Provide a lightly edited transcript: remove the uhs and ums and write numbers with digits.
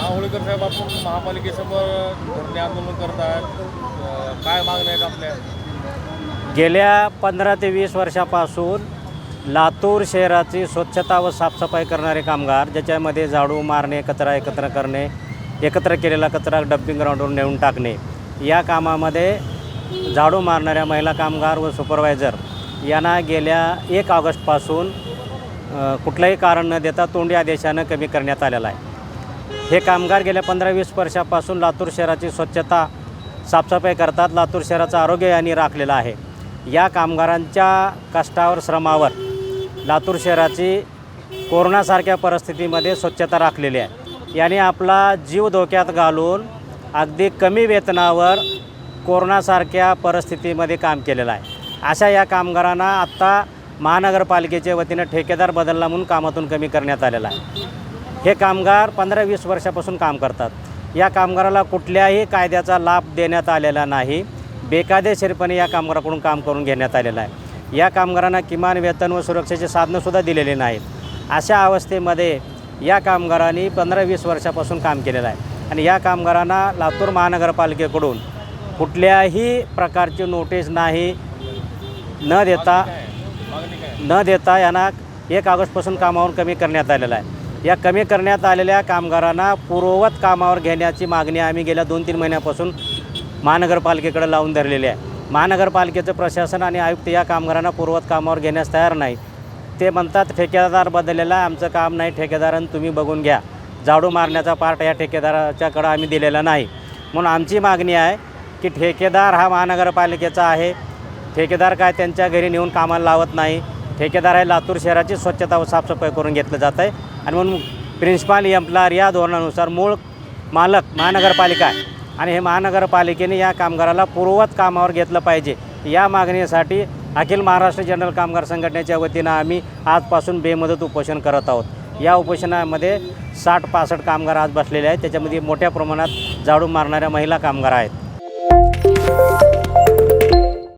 होळकर साहेब आपण महापालिकेसमोर धरणे आंदोलन करत आहेत, काय मागण्या आहेत आपल्या? गेल्या 15 ते 20 वर्षापासून लातूर शहराची स्वच्छता व साफसफाई करणारे कामगार, ज्याच्यामध्ये झाडू मारणे, कचरा एकत्र करणे, एकत्र केलेला कचरा डम्पिंग ग्राउंडवर नेऊन टाकणे, या कामामध्ये झाडू मारणाऱ्या महिला कामगार व सुपरवायझर यांना गेल्या 1 ऑगस्टपासून कुठलंही कारण न देता तोंडी आदेशानं कमी करण्यात आलेला आहे. हे कामगार गेल्या 15-20 वर्षापासून लातूर शहराची स्वच्छता साफसफाई करतात. लातूर शहराचं आरोग्य यांनी राखलेलं आहे. या कामगारांच्या कष्टावर, श्रमावर लातूर शहराची कोरोनासारख्या परिस्थितीमध्ये स्वच्छता राखलेली आहे. याने आपला जीव धोक्यात घालून अगदी कमी वेतनावर कोरोनासारख्या परिस्थितीमध्ये काम केलेलं आहे. अशा या कामगारांना आत्ता महानगरपालिकेच्या वतीनं ठेकेदार बदलला म्हणून कामातून कमी करण्यात आलेला आहे. हे कामगार 15-20 वर्षापासून काम करतात. या कामगाराला कुठल्याही कायद्याचा लाभ देण्यात आलेला नाही. बेकायदेशीरपणे या कामगाराकडून काम करून घेण्यात आलेलं आहे. या कामगारांना किमान वेतन व सुरक्षेचे साधनंसुद्धा दिलेले नाहीत. अशा अवस्थेमध्ये या कामगारांनी 15-20 वर्षापासून काम केलेलं आहे आणि या कामगारांना लातूर महानगरपालिकेकडून कुठल्याही प्रकारची नोटीस नाही न देता यांना 1 ऑगस्टपासून कामावर कमी करण्यात आलेलं आहे. या कमी करण्यात आलेल्या कामगारांना पूर्ववत कामावर घेण्याची मागणी आम्ही गेल्या 2-3 महिन्यापासून महानगरपालिकेकडे लावून धरलेली आहे. महानगरपालिकेचं प्रशासन आणि आयुक्त या कामगारांना पूर्ववत कामावर घेण्यास तयार नाही. ते म्हणतात ठेकेदार बदललेला आहे, आमचं काम नाही, ठेकेदारांनी तुम्ही बघून घ्या. झाडू मारण्याचा पार्ट या ठेकेदाराच्याकडं आम्ही दिलेला नाही. म्हणून आमची मागणी आहे की ठेकेदार हा महानगरपालिकेचा आहे. ठेकेदार काय त्यांच्या घरी नेऊन कामाला लावत नाही. ठेकेदार आहे लातूर शहराची स्वच्छता व साफसफाई करून घेतलं जात आहे आणि म्हणून प्रिन्सिपाल एम्प्लॉयर या धोरणानुसार मूळ मालक महानगरपालिका आहे आणि हे महानगरपालिकेने या कामगाराला पूर्ववत कामावर घेतलं पाहिजे. या मागणीसाठी अखिल महाराष्ट्र जनरल कामगार संघटनेच्या वतीनं आम्ही आजपासून बेमुदत उपोषण करत आहोत. या उपोषणामध्ये 60-65 कामगार आज बसलेले आहेत. त्याच्यामध्ये मोठ्या प्रमाणात झाडू मारणाऱ्या महिला कामगार आहेत.